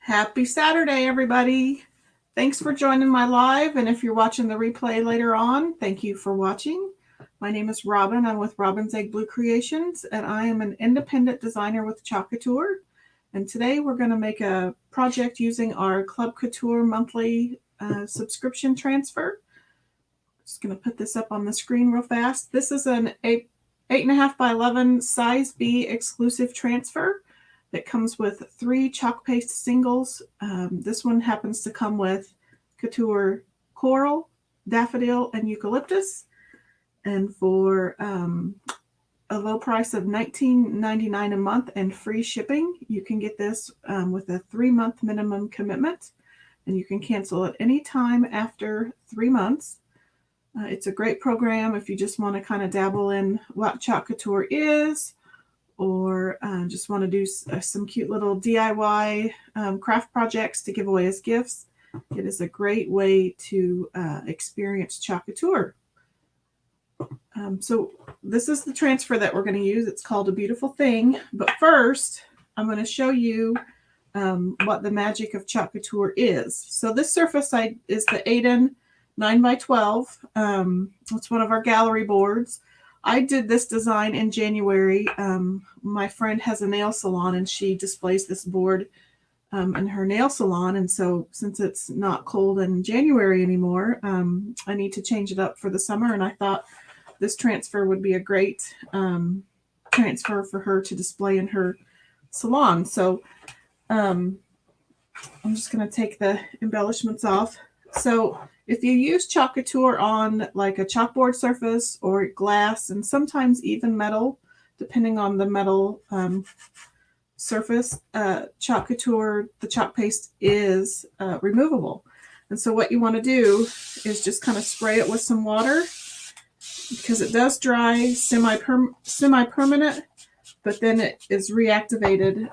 Happy Saturday, everybody. Thanks for joining my live. And if you're watching the replay later on, thank you for watching. My name is Robin. I'm with Robin's Egg Blue Creations, and I am an independent designer with Chalk Couture. And today we're going to make a project using our Club Couture monthly subscription transfer. Just going to put this up on the screen real fast. This is an 8.5 by 11 size B exclusive transfer. It comes with 3 chalk paste singles. This one happens to come with Couture Coral, Daffodil, and Eucalyptus. And for a low price of $19.99 a month and free shipping, you can get this with a 3-month minimum commitment. And you can cancel at any time after 3 months. It's a great program if you just want to kind of dabble in what Chalk Couture is, or just want to do some cute little DIY craft projects to give away as gifts. It is a great way to experience Chalk Couture. So this is the transfer that we're going to use. It's called A Beautiful Thing. But first, I'm going to show you what the magic of Chalk Couture is. So this surface is the Aiden 9x12. It's one of our gallery boards. I did this design in January. My friend has a nail salon and she displays this board in her nail salon. And so since it's not cold in January anymore, I need to change it up for the summer. And I thought this transfer would be a great transfer for her to display in her salon. So I'm just going to take the embellishments off. So if you use Chalk Couture on like a chalkboard surface or glass, and sometimes even metal, depending on the metal surface, Chalk Couture, the chalk paste is removable. And so what you want to do is just kind of spray it with some water, because it does dry semi-permanent, but then it is reactivated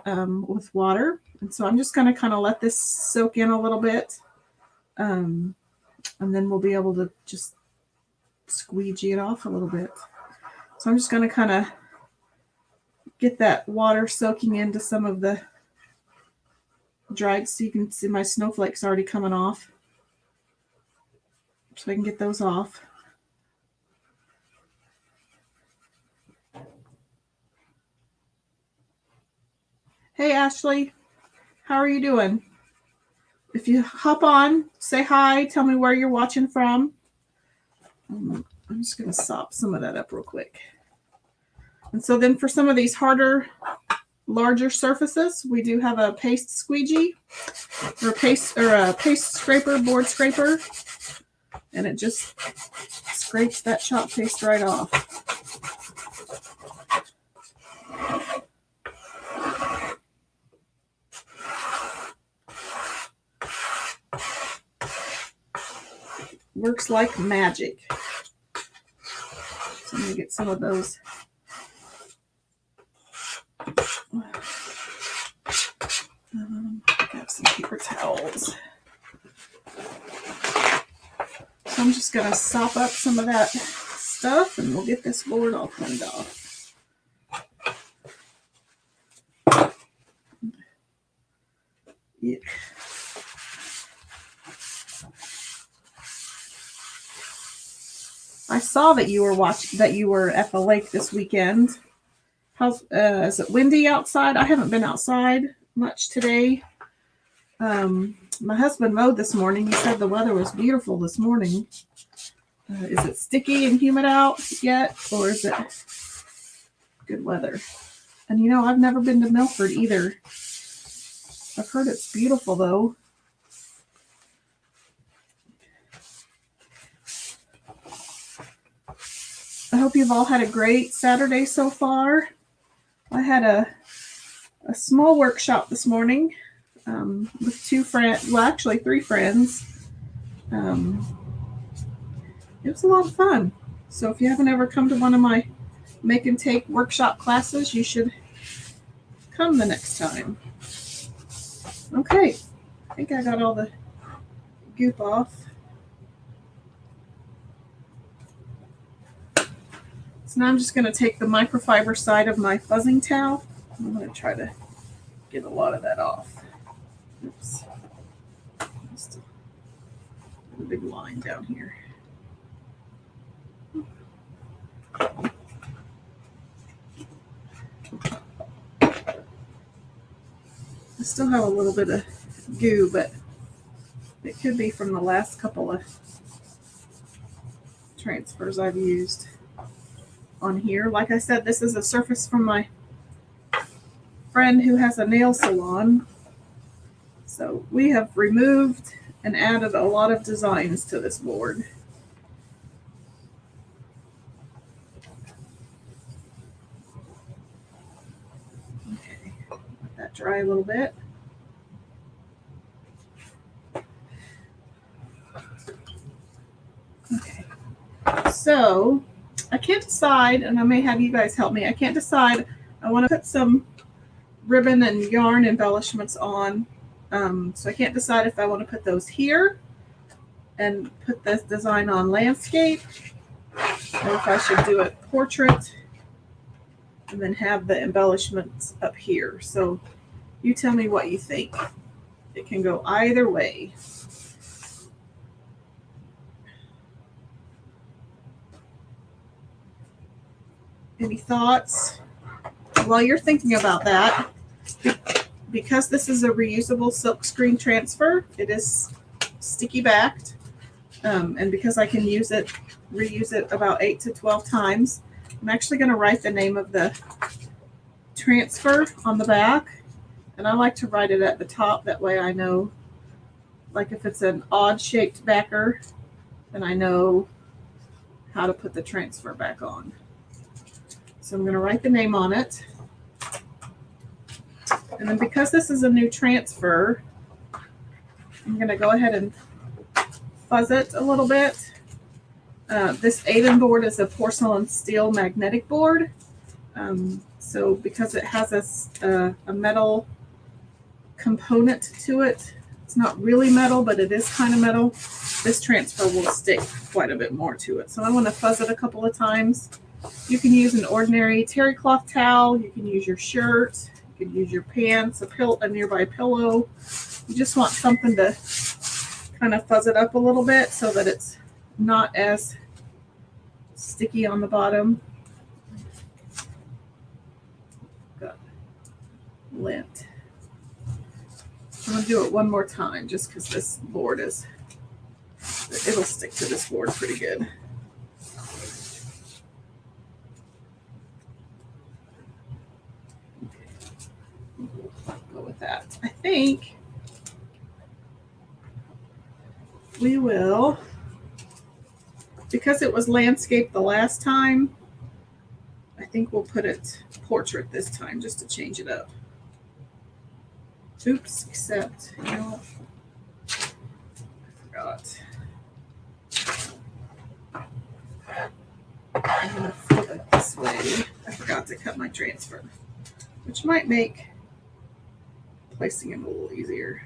with water. And so I'm just going to kind of let this soak in a little bit. And then we'll be able to just squeegee it off a little bit. So I'm just going to kind of get that water soaking into some of the dried, so you can see my snowflakes already coming off. So I can get those off. Hey, Ashley, how are you doing? If you hop on, say hi, tell me where you're watching from. I'm just going to sop some of that up real quick. And so then for some of these harder, larger surfaces, we do have a paste squeegee or a paste scraper, board scraper, and it just scrapes that chalk paste right off. Works like magic. So I'm going to get some of those. Got some paper towels. So I'm just going to sop up some of that stuff and we'll get this board all cleaned off. Yeah. I saw that you were at the lake this weekend. Is it windy outside? I haven't been outside much today. My husband mowed this morning. He said the weather was beautiful this morning. Is it sticky and humid out yet, or is it good weather? And you know, I've never been to Milford either. I've heard it's beautiful though. I hope you've all had a great Saturday so far. I had a small workshop this morning with 2 friends, well, actually 3 friends. It was a lot of fun. So if you haven't ever come to one of my make and take workshop classes, you should come the next time. Okay, I think I got all the goop off. So now I'm just going to take the microfiber side of my fuzzing towel. I'm going to try to get a lot of that off. Oops. Just a big line down here. I still have a little bit of goo, but it could be from the last couple of transfers I've used on here. Like I said, this is a surface from my friend who has a nail salon. So we have removed and added a lot of designs to this board. Okay, let that dry a little bit. Okay, so I can't decide, and I may have you guys help me. I can't decide. I want to put some ribbon and yarn embellishments on. So I can't decide if I want to put those here and put this design on landscape, or if I should do it portrait and then have the embellishments up here. So you tell me what you think. It can go either way. Any thoughts? While you're thinking about that, because this is a reusable silkscreen transfer, it is sticky backed, and because I can reuse it about 8 to 12 times, I'm actually going to write the name of the transfer on the back, and I like to write it at the top. That way I know, like if it's an odd shaped backer, then I know how to put the transfer back on. So I'm going to write the name on it. And then because this is a new transfer, I'm going to go ahead and fuzz it a little bit. This Aiden board is a porcelain steel magnetic board. So because it has a metal component to it, it's not really metal, but it is kind of metal. This transfer will stick quite a bit more to it. So I want to fuzz it a couple of times. You can use an ordinary terry cloth towel. You can use your shirt. You can use your pants, a nearby pillow. You just want something to kind of fuzz it up a little bit so that it's not as sticky on the bottom. Got lint. I'm going to do it one more time just because this board it'll stick to this board pretty good. Go with that. I think we will, because it was landscape the last time, I think we'll put it portrait this time just to change it up. Oops, except, you know, I forgot. I'm going to flip it this way. I forgot to cut my transfer, which might make placing it a little easier.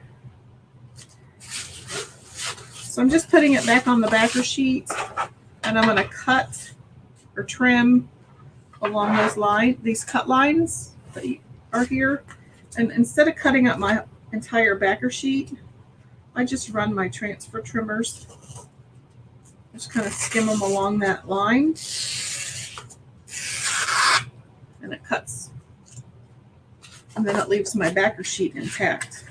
So I'm just putting it back on the backer sheet, and I'm going to cut or trim along those lines, these cut lines that are here. And instead of cutting up my entire backer sheet, I just run my transfer trimmers. Just kind of skim them along that line, and it cuts. And then it leaves my backer sheet intact.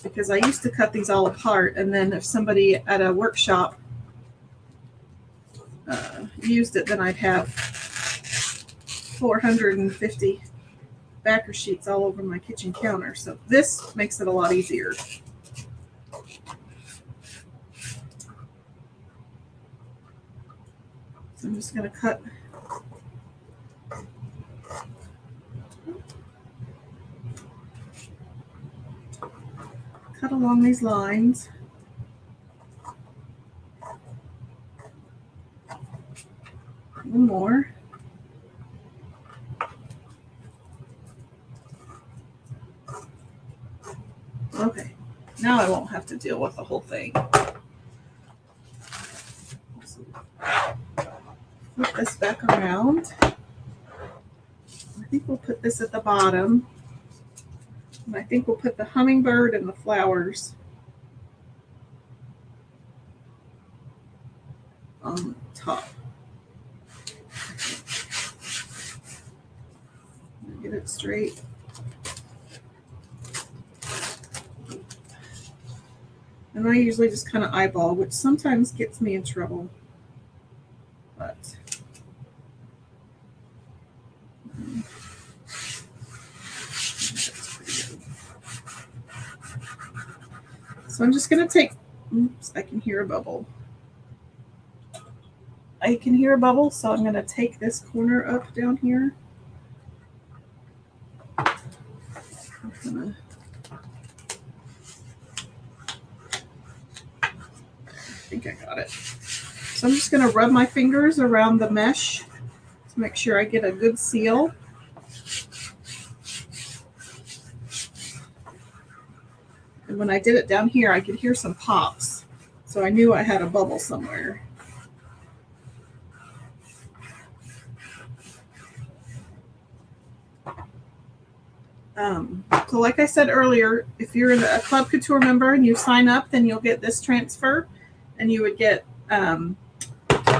Because I used to cut these all apart, and then if somebody at a workshop used it, then I'd have 450 backer sheets all over my kitchen counter. So this makes it a lot easier. So I'm just going to cut along these lines. One more. Okay, now I won't have to deal with the whole thing. Flip this back around. I think we'll put this at the bottom. And I think we'll put the hummingbird and the flowers on top. Get it straight. And I usually just kind of eyeball, which sometimes gets me in trouble. But so I'm just going to take, oops, I can hear a bubble. I can hear a bubble, so I'm going to take this corner up down here. I think I got it. So I'm just going to rub my fingers around the mesh to make sure I get a good seal. And when I did it down here, I could hear some pops. So I knew I had a bubble somewhere. So like I said earlier, if you're a Club Couture member and you sign up, then you'll get this transfer, and you would get a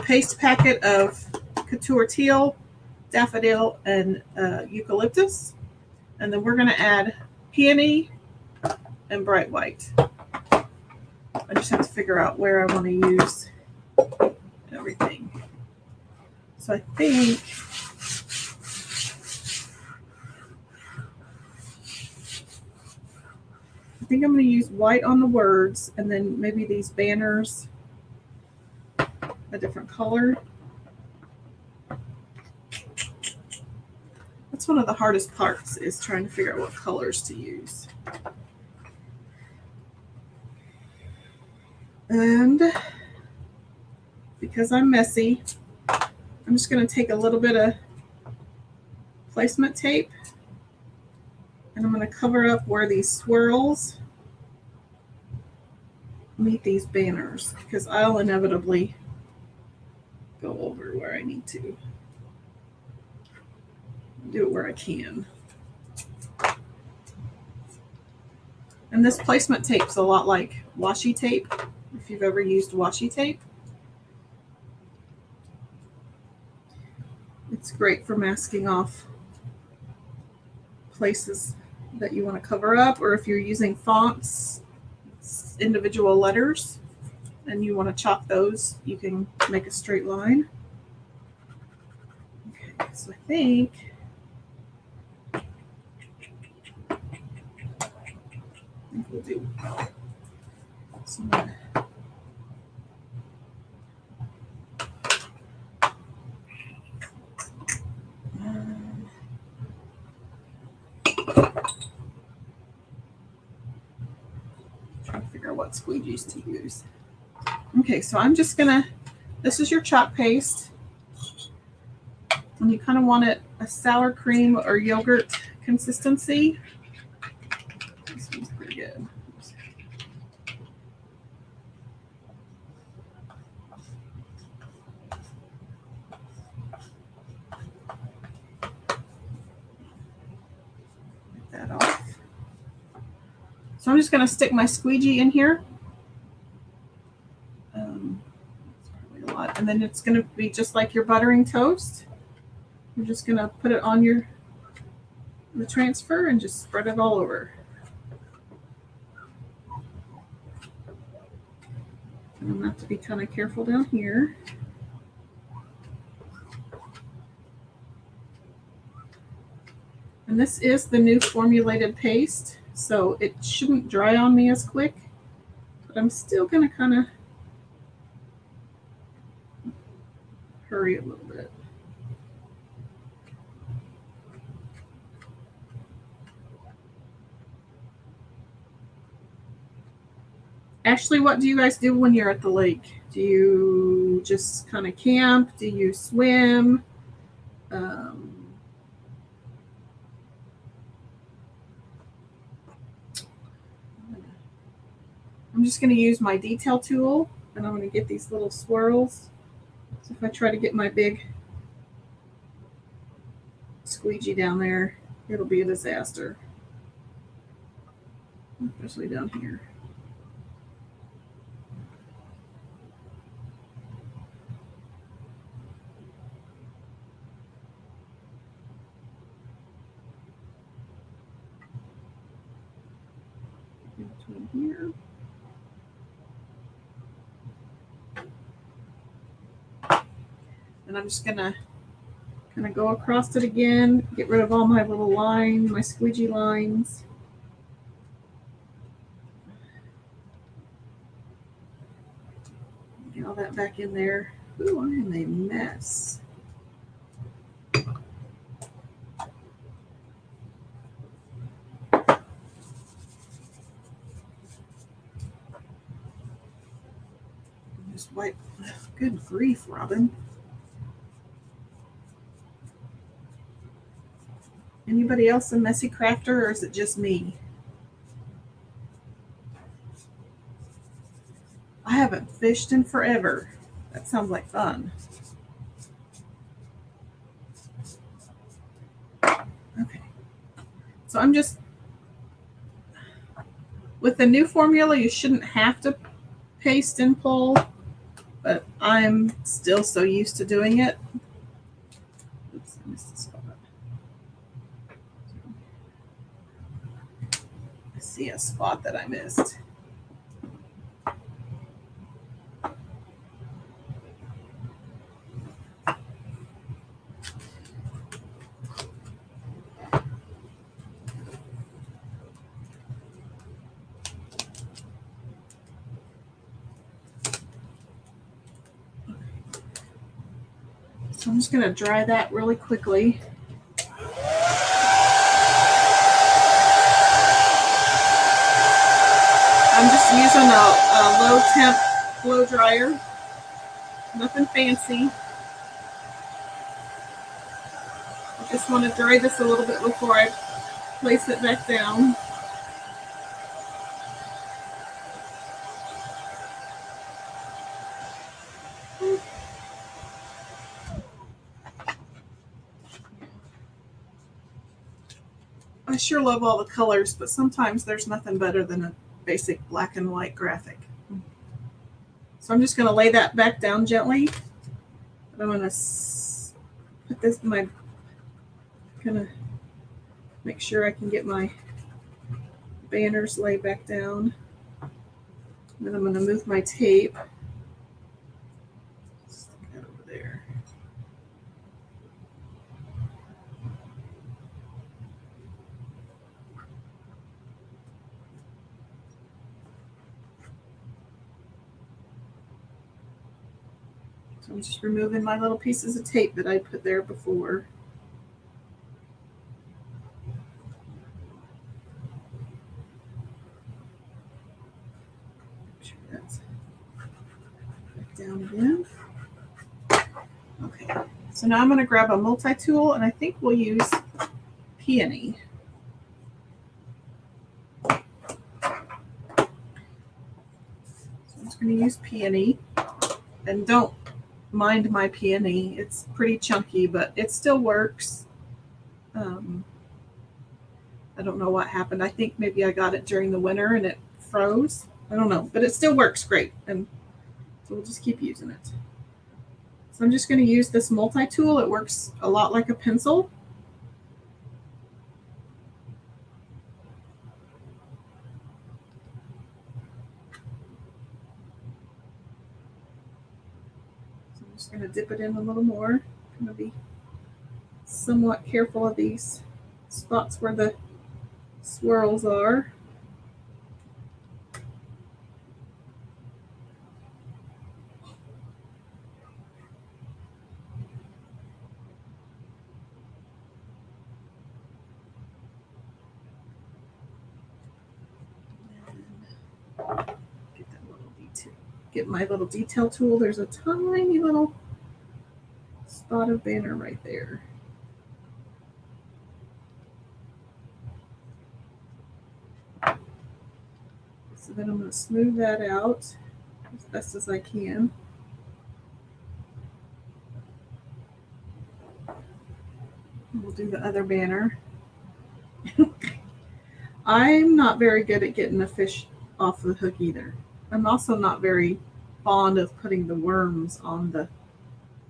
paste packet of Couture Teal, Daffodil, and Eucalyptus. And then we're going to add Peony and Bright White. I just have to figure out where I want to use everything. So I think I'm going to use white on the words, and then maybe these banners a different color. That's one of the hardest parts, is trying to figure out what colors to use. And because I'm messy, I'm just going to take a little bit of placement tape, and I'm going to cover up where these swirls meet these banners, because I'll inevitably go over where I need to. Do it where I can. And this placement tape's a lot like washi tape, if you've ever used washi tape. It's great for masking off places that you want to cover up, or if you're using fonts, individual letters, and you want to chalk those, you can make a straight line. Okay, so I think we'll do some trying to figure out what squeegees to use. Okay, so I'm just gonna, this is your chalk paste, and you kind of want it a sour cream or yogurt consistency. This one's pretty good. Get that off. So I'm just going to stick my squeegee in here. That's probably a lot. And then it's going to be just like your buttering toast. You're just going to put it on the transfer and just spread it all over. And I'm going to have to be kind of careful down here. And this is the new formulated paste, so it shouldn't dry on me as quick, but I'm still going to kind of hurry a little bit. Ashley, what do you guys do when you're at the lake? Do you just kind of camp? Do you swim? I'm just going to use my detail tool, and I'm going to get these little swirls. So if I try to get my big squeegee down there, it'll be a disaster. especially down here. In between here. And I'm just gonna kind of go across it again, get rid of all my little lines, my squeegee lines. Get all that back in there. Ooh, I am a mess. Just wipe. Good grief, Robin. Anybody else a messy crafter, or is it just me? I haven't fished in forever. That sounds like fun. Okay. So I'm just, with the new formula, you shouldn't have to paste and pull, but I'm still so used to doing it. Oops, I missed the spot. I see a spot that I missed. So I'm just going to dry that really quickly. I'm just using a low temp blow dryer. Nothing fancy. I just want to dry this a little bit before I place it back down. I sure love all the colors, but sometimes there's nothing better than a basic black and white graphic. So I'm just going to lay that back down gently. I'm going to put this in my, kind of make sure I can get my banners laid back down. And then I'm going to move my tape. Stick that over there. So I'm just removing my little pieces of tape that I put there before. Make sure that's back down again. Okay, so now I'm going to grab a multi-tool, and I think we'll use peony. So I'm just going to use peony, and don't mind my peony. It's pretty chunky, but it still works. I don't know what happened. I think maybe I got it during the winter and it froze. I don't know, but it still works great, and so we'll just keep using it. So I'm just going to use this multi-tool. It works a lot like a pencil. So I'm just going to dip it in a little more. I'm going to be somewhat careful of these spots where the swirls are. Get my little detail tool. There's a tiny little spot of banner right there. So then I'm going to smooth that out as best as I can. We'll do the other banner. I'm not very good at getting the fish off the hook either. I'm also not very fond of putting the worms on the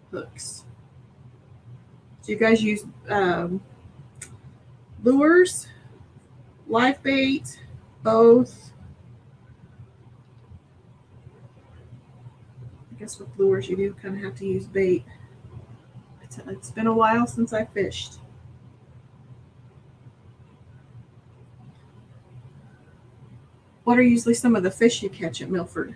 hooks. Do you guys use lures, live bait, both? I guess with lures you do kind of have to use bait. It's been a while since I fished. What are usually some of the fish you catch at Milford?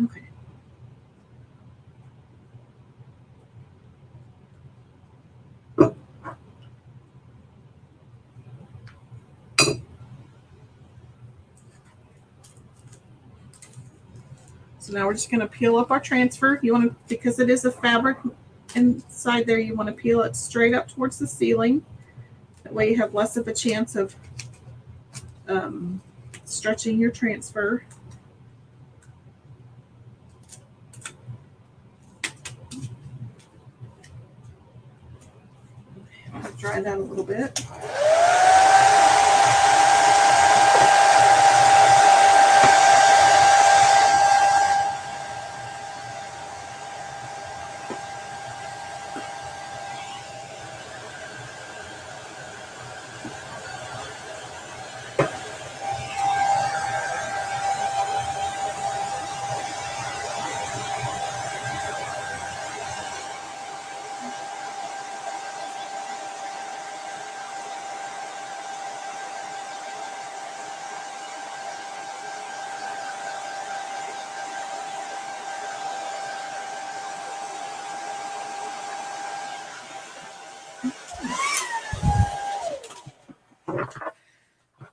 Okay. So now we're just going to peel up our transfer. You want to, because it is a fabric inside there, you want to peel it straight up towards the ceiling. That way you have less of a chance of stretching your transfer. I'll dry that a little bit.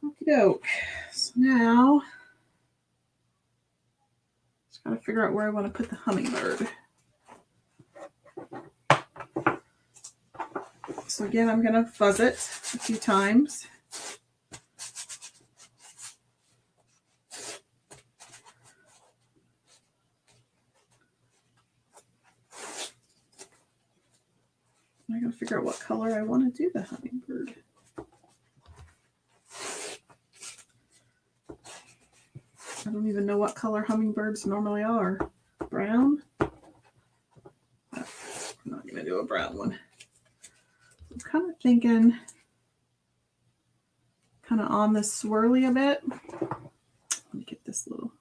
Okey-doke. So now, just got to figure out where I want to put the hummingbird. So again, I'm going to fuzz it a few times. I got to figure out what color I want to do the hummingbird. I don't even know what color hummingbirds normally are. Brown? I'm not going to do a brown one. I'm kind of thinking kind of on the swirly a bit. Let me get this little.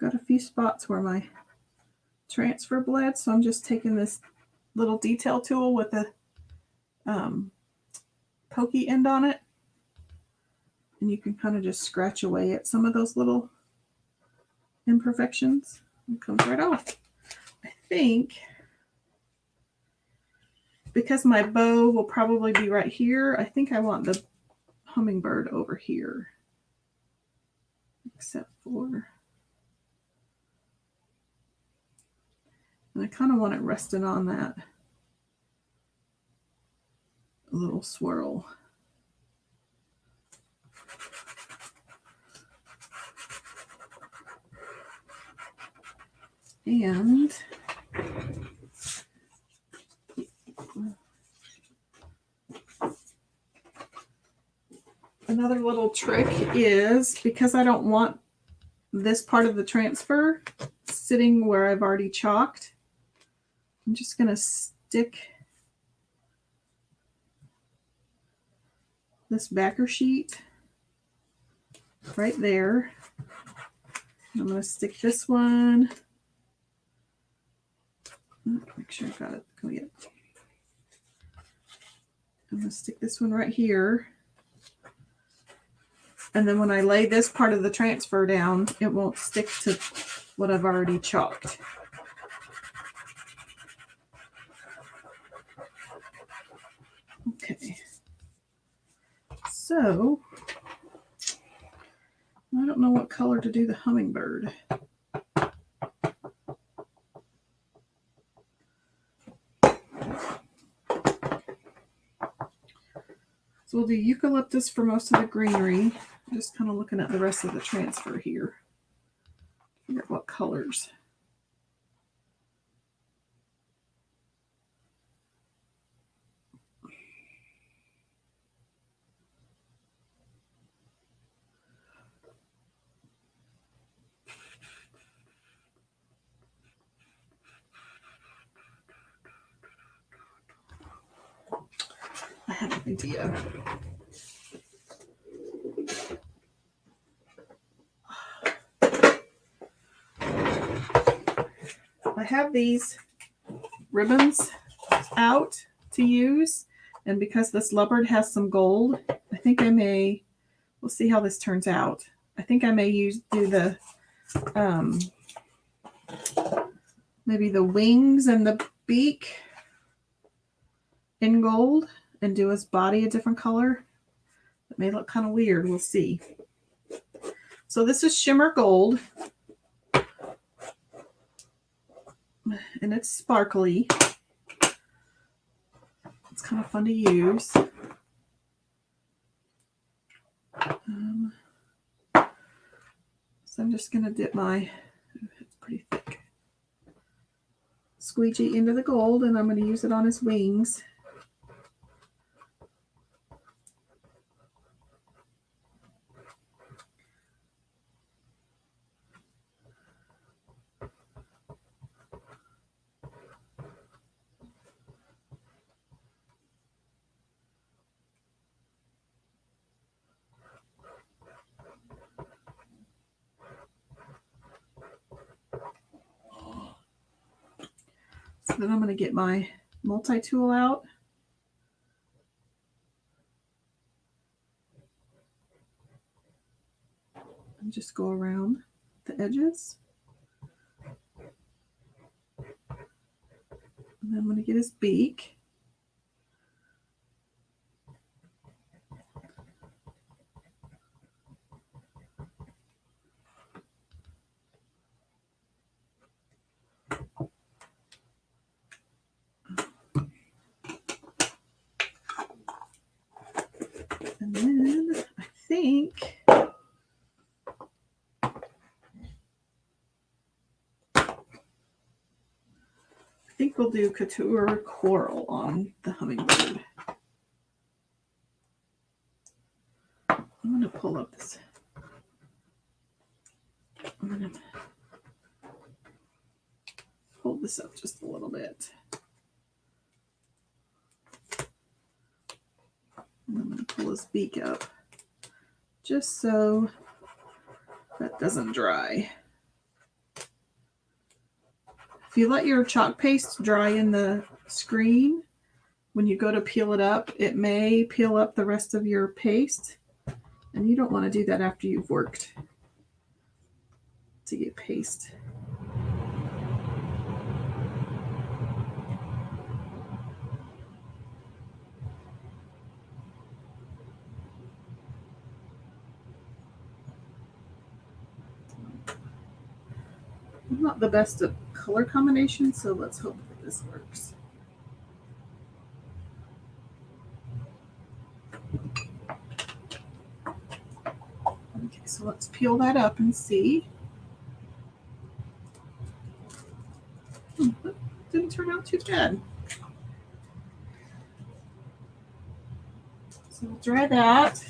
Got a few spots where my transfer bled, so I'm just taking this little detail tool with a pokey end on it, and you can kind of just scratch away at some of those little imperfections. It comes right off. I think because my bow will probably be right here, I think I want the hummingbird over here, except for, and I kind of want it resting on that little swirl. And another little trick is, because I don't want this part of the transfer sitting where I've already chalked, I'm just going to stick this backer sheet right there. I'm going to stick this one. Make sure I got it. Go get it. I'm going to stick this one right here. And then when I lay this part of the transfer down, it won't stick to what I've already chalked. Okay. So I don't know what color to do the hummingbird. So we'll do eucalyptus for most of the greenery. I'm just kind of looking at the rest of the transfer here. Figure out what colors. I have an idea. I have these ribbons out to use, and because this leopard has some gold, I think I may, we'll see how this turns out. I think I may do the maybe the wings and the beak in gold and do his body a different color. It may look kind of weird. We'll see. So this is shimmer gold, and it's sparkly. It's kind of fun to use. So I'm just going to dip my, it's pretty thick, squeegee into the gold, and I'm going to use it on his wings. So then I'm going to get my multi-tool out. And just go around the edges. And then I'm going to get his beak. And then I think we'll do Couture Coral on the hummingbird. I'm going to pull up this. I'm going to pull this up just a little bit. And I'm going to pull his beak up just so that doesn't dry. If you let your chalk paste dry in the screen, when you go to peel it up, it may peel up the rest of your paste, and you don't want to do that after you've worked to get paste. I'm not the best at color combination, so let's hope that this works. Okay, so let's peel that up and see. That didn't turn out too bad. So we'll dry that.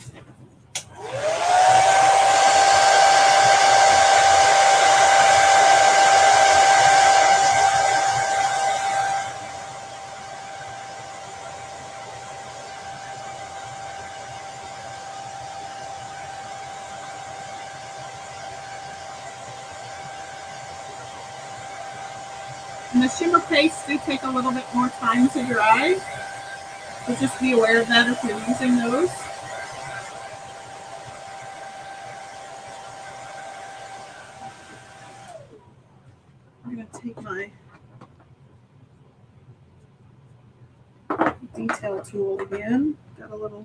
And the shimmer pastes do take a little bit more time to dry, so just be aware of that if you're using those. I'm going to take my detail tool again. Got a little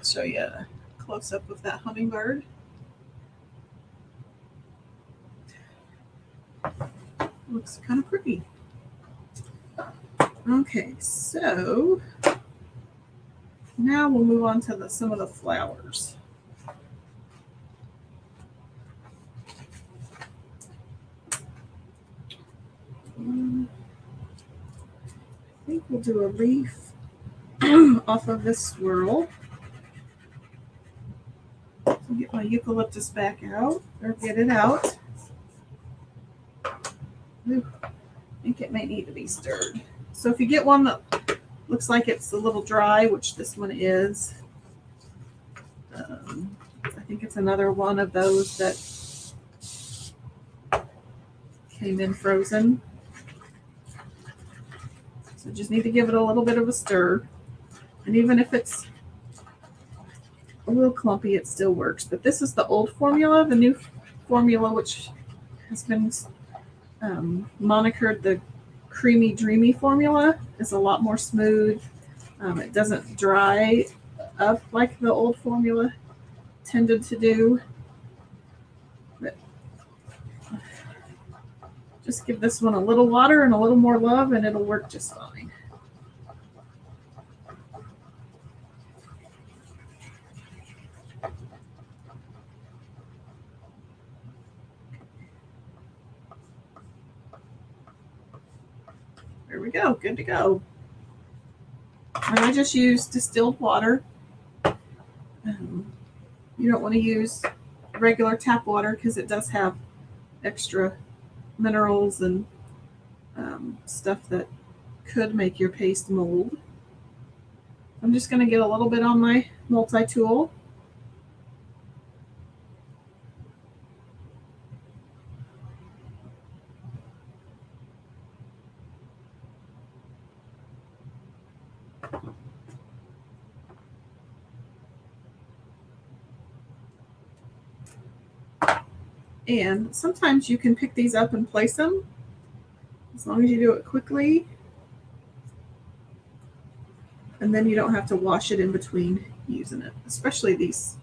Let's show you a close-up of that hummingbird. Looks kind of pretty. Okay, so now we'll move on to some of the flowers. I think we'll do a leaf off of this swirl. So get my eucalyptus back out, or get it out. Ooh, I think it may need to be stirred. So if you get one that looks like it's a little dry, which this one is, I think it's another one of those that came in frozen. So just need to give it a little bit of a stir. And even if it's a little clumpy, it still works. But this is the old formula. The new formula, which has been monikered the creamy dreamy formula, is a lot more smooth. It doesn't dry up like the old formula tended to do. But just give this one a little water and a little more love and it'll work just fine. There we go, good to go. And I just use distilled water. You don't want to use regular tap water because it does have extra minerals and stuff that could make your paste mold. I'm just going to get a little bit on my multi-tool. And sometimes you can pick these up and place them, as long as you do it quickly. And then you don't have to wash it in between using it, especially these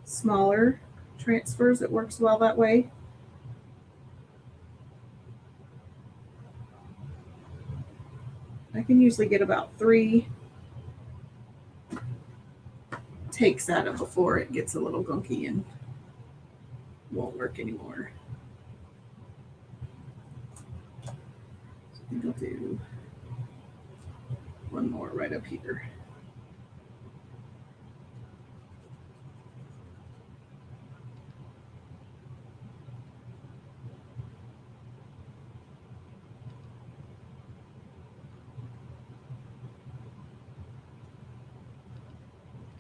smaller transfers. It works well that way. I can usually get about 3 takes at it before it gets a little gunky and won't work anymore. So I think I'll do one more right up here.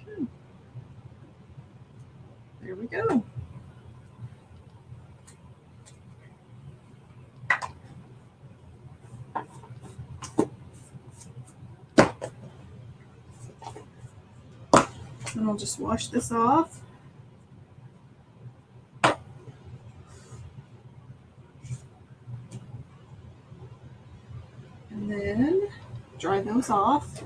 Okay. There we go. And I'll just wash this off. And then dry those off.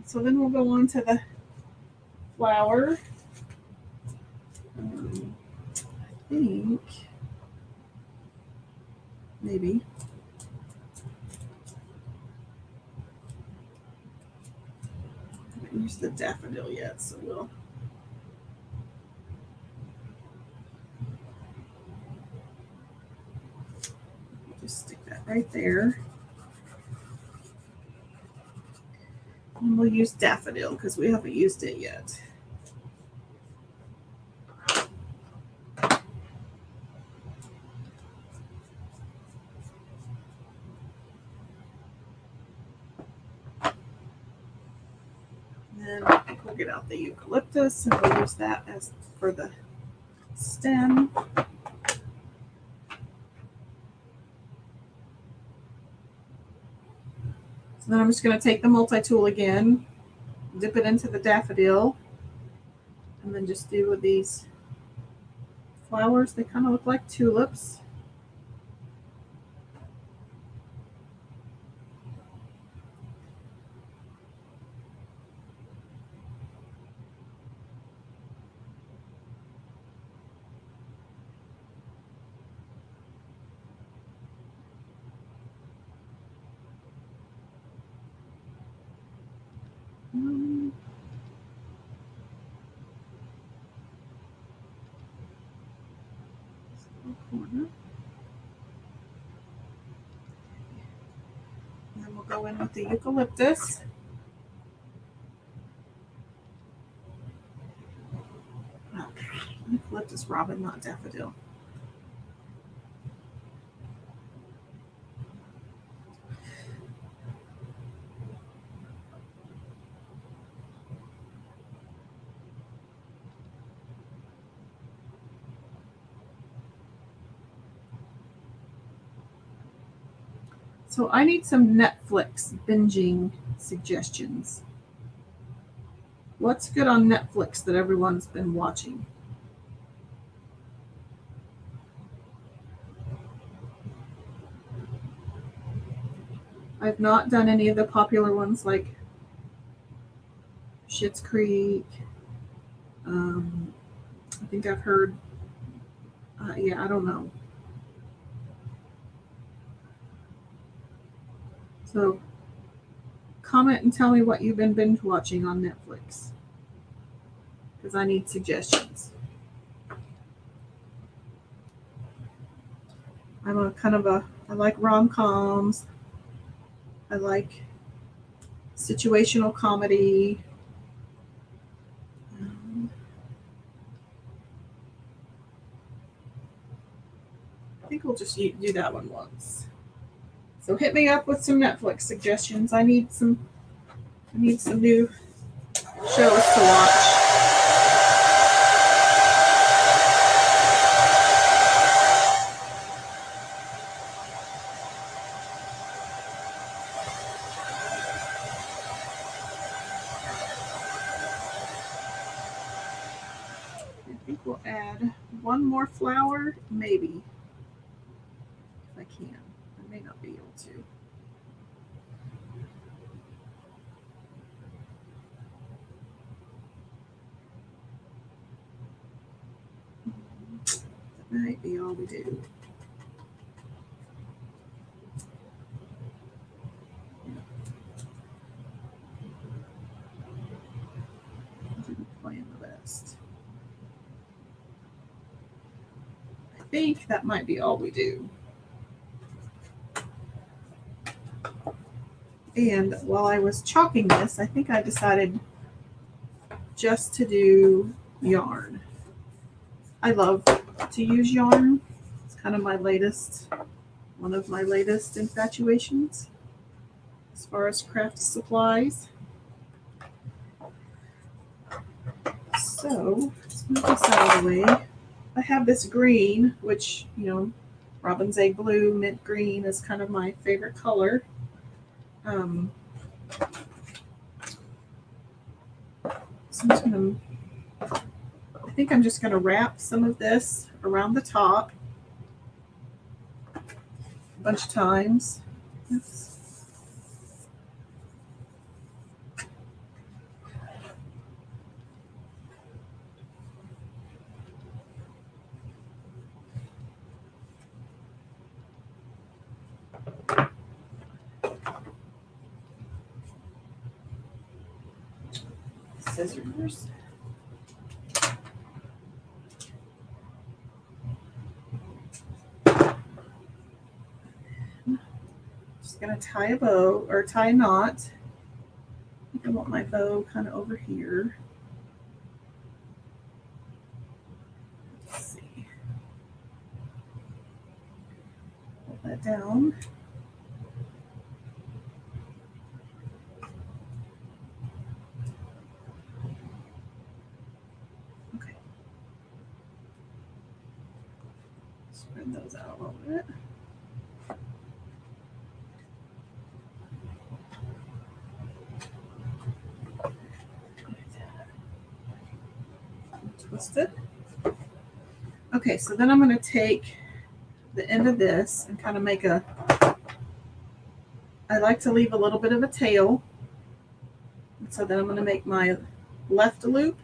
So then we'll go on to the flower. I think maybe I haven't used the daffodil yet, so we'll just stick that right there. And we'll use daffodil because we haven't used it yet. And I think we'll get out the eucalyptus and we'll use that as for the stem. So then I'm just going to take the multi-tool again, dip it into the daffodil, and then just do with these flowers. They kind of look like tulips. Corner. And then we'll go in with the eucalyptus. Oh, eucalyptus robin, not daffodil. So I need some Netflix binging suggestions. What's good on Netflix that everyone's been watching? I've not done any of the popular ones like Schitt's Creek. I think I've heard, yeah, I don't know. So comment and tell me what you've been binge watching on Netflix, because I need suggestions. I'm I like rom-coms. I like situational comedy. I think we'll just do that one once. So hit me up with some Netflix suggestions. I need some new shows to watch. I think we'll add one more flower, maybe, if I can. I may not be able to. That might be all we do. Didn't plan the best. I think that might be all we do. And while I was chalking this, I think I decided just to do yarn. I love to use yarn. It's kind of one of my latest infatuations as far as craft supplies. So let's move this out of the way. I have this green, which, robin's egg blue, mint green is kind of my favorite color. So I think I'm just going to wrap some of this around the top a bunch of times. Oops. Scissors. Just gonna tie a bow or tie a knot. I think I want my bow kind of over here. Let's see. Pull that down. Spread those out a little bit. twist it. Okay, so then I'm going to take the end of this and kind of make a, I like to leave a little bit of a tail. And so then I'm going to make my left loop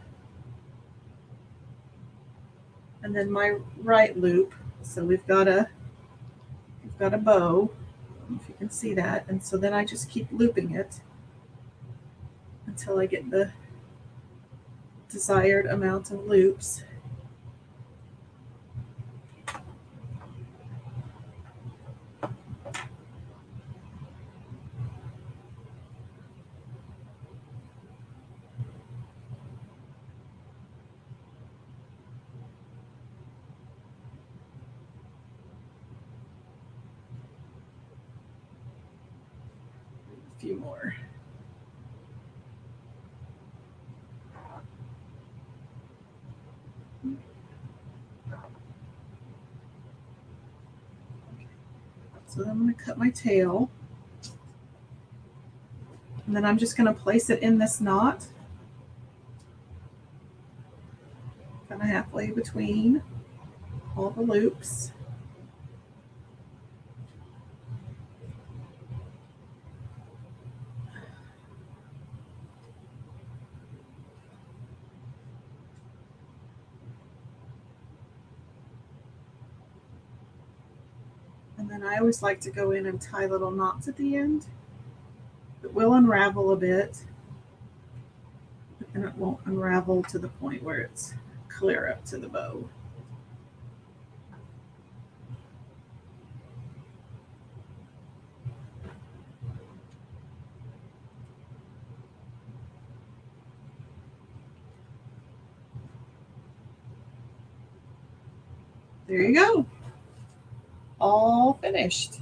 and then my right loop. So we've got a bow. I don't know if you can see that. And so then I just keep looping it until I get the desired amount of loops. A few more. So then I'm going to cut my tail. And then I'm just going to place it in this knot. Kind of halfway between all the loops. And then I always like to go in and tie little knots at the end. It will unravel a bit, but then it won't unravel to the point where it's clear up to the bow. There you go. All finished.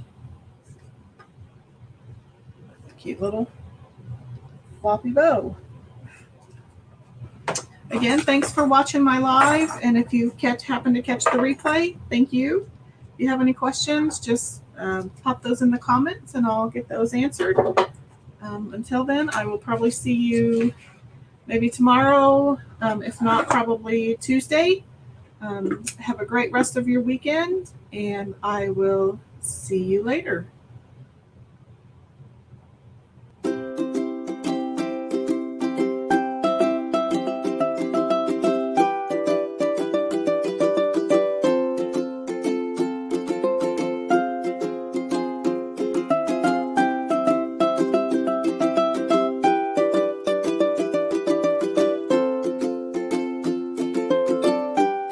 Cute little floppy bow. Again, thanks for watching my live. And if you happen to catch the replay, thank you. If you have any questions, just pop those in the comments and I'll get those answered. Until then, I will probably see you maybe tomorrow, if not probably Tuesday. Have a great rest of your weekend, and I will see you later.